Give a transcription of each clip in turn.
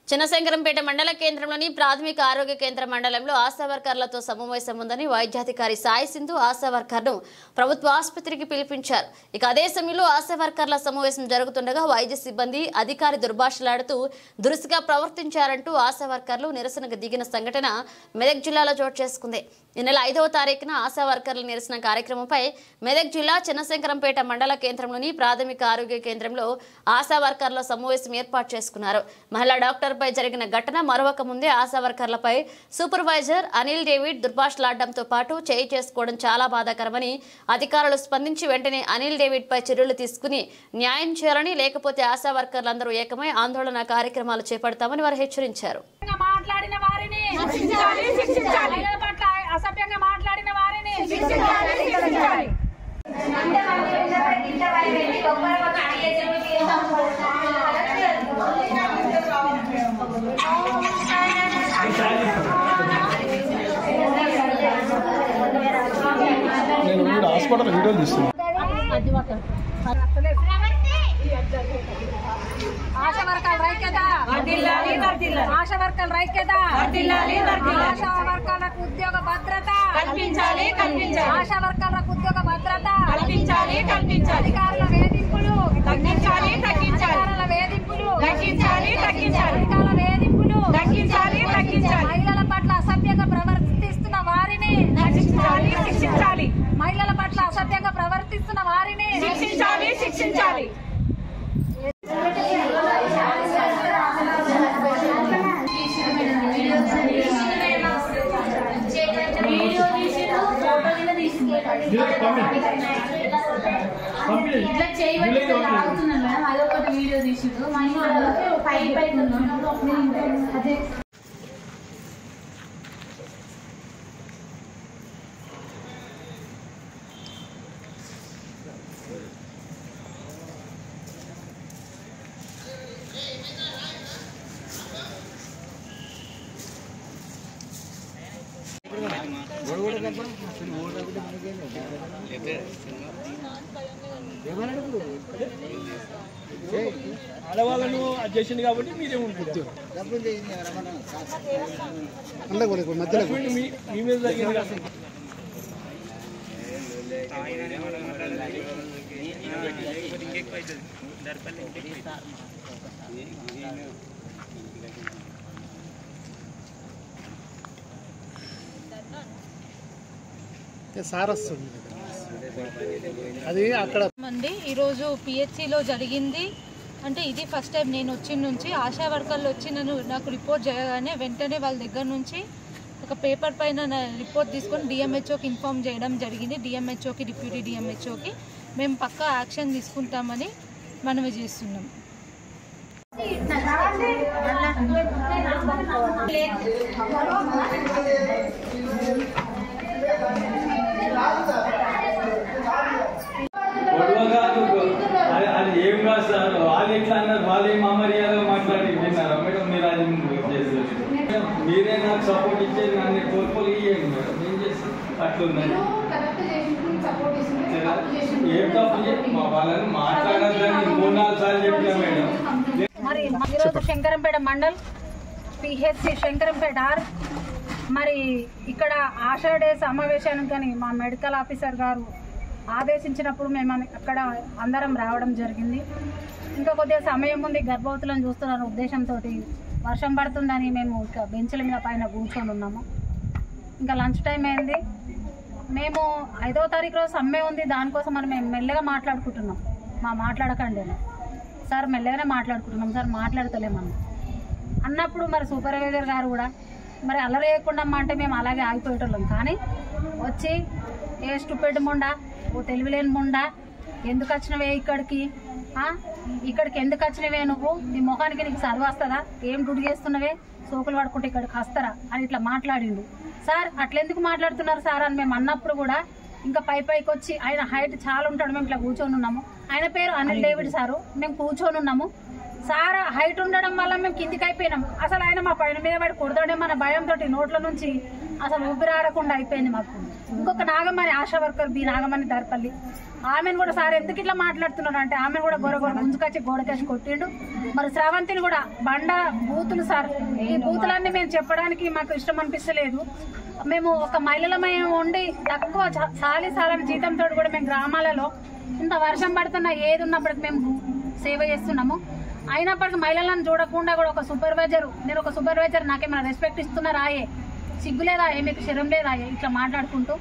చిన్నశంకరంపేట మండల కేంద్రంలోని ప్రాథమిక ఆరోగ్య కేంద్ర మండలంలో ఆశా వర్కర్లతో సమావేశం ఉందని వైద్యాధికారి సాయి సింధు ఆశా వర్కర్ను ప్రభుత్వ ఆసుపత్రికి పిలిపించారు. ఇక అదే సమయంలో ఆశా వర్కర్ల సమావేశం జరుగుతుండగా వైద్య సిబ్బంది అధికారి దుర్భాషలాడుతూ దురుసుగా ప్రవర్తించారంటూ ఆశా వర్కర్లు నిరసనకు దిగిన సంఘటన మెదక్ జిల్లాలో చోటు చేసుకుంది. ఈ నెల 5వ తారీఖున ఆశా వర్కర్ల నిరసన కార్యక్రమంపై మెదక్ జిల్లా చిన్నశంకరంపేట మండల కేంద్రంలోని ప్రాథమిక ఆరోగ్య కేంద్రంలో ఆశా వర్కర్ల సమావేశం ఏర్పాటు చేసుకున్నారు. మహిళా డాక్టర్పై జరిగిన ఘటన మరొక ముందే ఆశా వర్కర్లపై సూపర్వైజర్ అనిల్ డేవిడ్ దుర్భాషలాడడంతో పాటు చేయి చేసుకోవడం చాలా బాధాకరమని అధికారులు స్పందించి వెంటనే అనిల్ డేవిడ్ పై చర్యలు తీసుకుని న్యాయం చేయాలని, లేకపోతే ఆశా వర్కర్లందరూ ఏకమై ఆందోళన కార్యక్రమాలు చేపడతామని వారు హెచ్చరించారు. అసభ్యంగా మాట్లాడిన వారిని శిక్షించాలి. నేను హాస్పిటల్ వీడియోలు తీస్తున్నాను. ఆశా వర్కర్ల ఐక్యత, ఆశా వర్కర్ల ఐక్యత, ఆశా వర్కర్లకు ఉద్యోగ భద్రత కల్పించాలి, ఆశా వర్కర్లకు ఉద్యోగ భద్రత కల్పించాలి, అధికారుల వేధింపులు తగ్గించాలి, అధికారుల వేధింపులు తగ్గించాలి, అధికారుల వేధింపులు తగ్గించాలి, మహిళల పట్ల అసభ్యంగా ప్రవర్తిస్తున్న వారిని శిక్షించాలి, మహిళల పట్ల అసభ్యంగా ప్రవర్తిస్తున్న వారిని శిక్షించాలి. ఇట్లా చేయబట్టి ఆగుతున్నాను మేడం, అదొకటి వీడియో తీసిండు పై అదే ఆడవాళ్ళను చేసింది కాబట్టి మీరే ఉంటుంది మధ్యలో మీ మీద జరిగింది. సార్ వస్తుంది అది అక్కడ అండి. ఈరోజు పిహెచ్సిలో జరిగింది. అంటే ఇది ఫస్ట్ టైం నేను వచ్చిన నుంచి ఆశా వర్కర్లు వచ్చి నాకు రిపోర్ట్ చేయగానే వెంటనే వాళ్ళ దగ్గర నుంచి ఒక పేపర్ పైన రిపోర్ట్ తీసుకొని డిఎంహెచ్ఓకి ఇన్ఫామ్ చేయడం జరిగింది. డిఎంహెచ్ఓకి, డిప్యూటీ డిఎంహెచ్ఓకి మేము పక్కా యాక్షన్ తీసుకుంటామని మనవి చేస్తున్నాం. అది ఏం కాదు సార్, వాళ్ళు ఎట్లా అన్నారు, వాళ్ళు ఏం అమర్యాదగా మాట్లాడి విన్నారా మేడం? మీరు అది చేస్తారు, మీరే నాకు సపోర్ట్ ఇచ్చేది, నన్ను కోరుకోలు ఇవ్వండి మేడం. ఏం చేస్తాను అట్లుందని ఏం తప్పు చెప్పి మా వాళ్ళని మాట్లాడద్దని 3-4 సార్లు చెప్పినా మేడం. మరి ఈరోజు శంకరంపేట మండల్ పిహెచ్సి శంకరంపేట మరి ఇక్కడ ఆశా డే సమావేశానికి కానీ మా మెడికల్ ఆఫీసర్ గారు ఆదేశించినప్పుడు మేము అక్కడ అందరం రావడం జరిగింది. ఇంకా కొద్దిగా సమయం ఉంది, గర్భవతులను చూస్తున్న ఉద్దేశంతో వర్షం పడుతుందని మేము ఇంకా బెంచ్ల మీద పైన కూర్చొని ఉన్నాము. ఇంకా లంచ్ టైం అయింది. మేము 5వ తారీఖు రోజు సమ్మె ఉంది, దానికోసం మరి మేము మెల్లగా మాట్లాడుకుంటున్నాం. మాట్లాడకండి సార్, మెల్లగానే మాట్లాడుకుంటున్నాం సార్, మాట్లాడతలేమన్నా అన్నప్పుడు మరి సూపర్వైజర్ గారు కూడా మరి అల్లరి వేయకుండా అంటే మేము అలాగే ఆగిపోయేటోళ్ళం. కానీ వచ్చి ఏ స్టూపిడ్ ముండా, ఓ తెలివిలేని ముండా, ఎందుకు వచ్చినవే ఇక్కడికి ఎందుకు వచ్చినవే, నువ్వు నీ ముఖానికి నీకు చదువు వస్తుందా, ఏం డ్యూటీ చేస్తున్నవే, సోకులు పడుకుంటే ఇక్కడికి వస్తారా అని ఇట్లా మాట్లాడిండు. సార్ అట్లెందుకు మాట్లాడుతున్నారు సార్ అని మేము అన్నప్పుడు కూడా ఇంకా పైకి వచ్చి, ఆయన హైట్ చాలా ఉంటాడు, మేము ఇట్లా కూర్చొని ఉన్నాము. ఆయన పేరు అనిల్ డేవిడ్ సారు, మేము కూర్చొని ఉన్నాము. సార్ హైట్ ఉండడం వల్ల మేము కిందికి అయిపోయినాం. అసలు ఆయన మా పైన మీద పడి కొడతాడే మన భయంతో నోట్ల నుంచి అసలు ఊపిరాడకుండా అయిపోయింది మాకు. ఇంకొక నాగమణి ఆశా వర్కర్ బి నాగమణి దర్పల్లి, ఆమెను కూడా సార్ ఎందుకు ఇట్లా మాట్లాడుతున్నారు అంటే ఆమెను కూడా గొరగొర ముంచుకొచ్చి గోడకేసి కొట్టిండు. మరి శ్రావంతిని కూడా బండ బూతులు సార్, ఈ బూతులన్నీ మేము చెప్పడానికి మాకు ఇష్టం అనిపిస్తలేదు. మేము ఒక మహిళలమయం ఉండి తక్కువ సాలని జీతంతో కూడా మేము గ్రామాలలో ఇంత వర్షం పడుతున్నా ఏది ఉన్నప్పటికీ మేము సేవ చేస్తున్నాము. అయినప్పటికీ మహిళలను చూడకుండా కూడా ఒక సూపర్వైజర్, నేను ఒక సూపర్వైజర్ నాకేమైనా రెస్పెక్ట్ ఇస్తున్నారాయే, సిగ్గులేదా, మీకు శరం లేదా ఇట్లా మాట్లాడుకుంటూ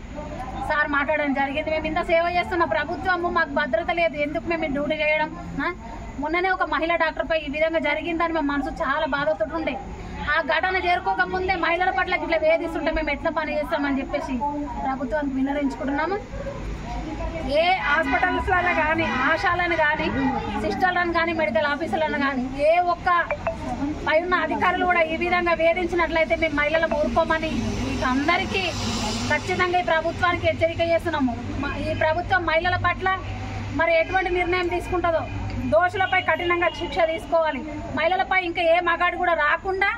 సార్ మాట్లాడడం జరిగింది. మేము ఇంత సేవ చేస్తున్న ప్రభుత్వము మాకు భద్రత లేదు, ఎందుకు మేము డ్యూటీ చేయడం. మొన్ననే ఒక మహిళా డాక్టర్పై ఈ విధంగా జరిగిందని మేము మనసు చాలా బాధతో ఉండే. ఆ ఘటన చేరుకోక ముందే మహిళల పట్ల ఇట్లా వేధిస్తుంటే మేము ఎట్లా పని చేస్తామని చెప్పేసి ప్రభుత్వానికి విన్నరించుకుంటున్నాము. ఏ హాస్పిటల్స్లలో కానీ, ఆశాలను కానీ, సిస్టర్లను కానీ, మెడికల్ ఆఫీసర్లను కానీ ఏ ఒక్క పైన అధికారులు కూడా ఈ విధంగా వేధించినట్లయితే మేము మహిళలను ఊరుకోమని అందరికీ ఖచ్చితంగా ఈ ప్రభుత్వానికి హెచ్చరిక చేస్తున్నాము. ఈ ప్రభుత్వం మహిళల పట్ల మరి ఎటువంటి నిర్ణయం తీసుకుంటుందో దోషులపై కఠినంగా శిక్ష తీసుకోవాలి. మహిళలపై ఇంకా ఏ మగాడు కూడా రాకుండా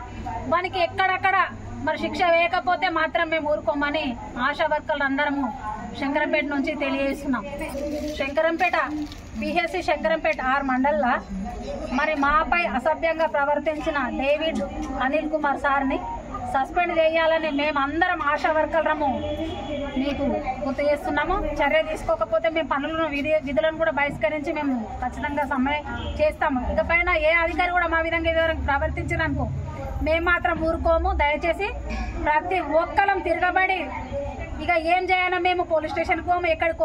వానికి ఎక్కడక్కడ మరి శిక్ష వేయకపోతే మాత్రం మేము ఊరుకోమని ఆశా వర్కర్లు అందరము శంకరంపేట నుంచి తెలియజేస్తున్నాం. శంకరంపేట పిహెచ్సి శంకరంపేట 6 మండల్లో మరి మాపై అసభ్యంగా ప్రవర్తించిన డేవిడ్ అనిల్ కుమార్ సార్ని సస్పెండ్ చేయాలని మేమందరం ఆశా వర్కర్లము మీకు గుర్తు చేస్తున్నాము. చర్య తీసుకోకపోతే మేము పనులను విధులను కూడా బహిష్కరించి మేము ఖచ్చితంగా సమ్మె చేస్తాము. ఇకపైన ఏ అధికారి కూడా మా విధంగా ప్రవర్తించిననుకో మేము మాత్రం ఊరుకోము. దయచేసి ప్రతి ఒక్కరం తిరగబడి ఇక ఏం చేయాలో మేము పోలీస్ స్టేషన్కి పోము, ఎక్కడికో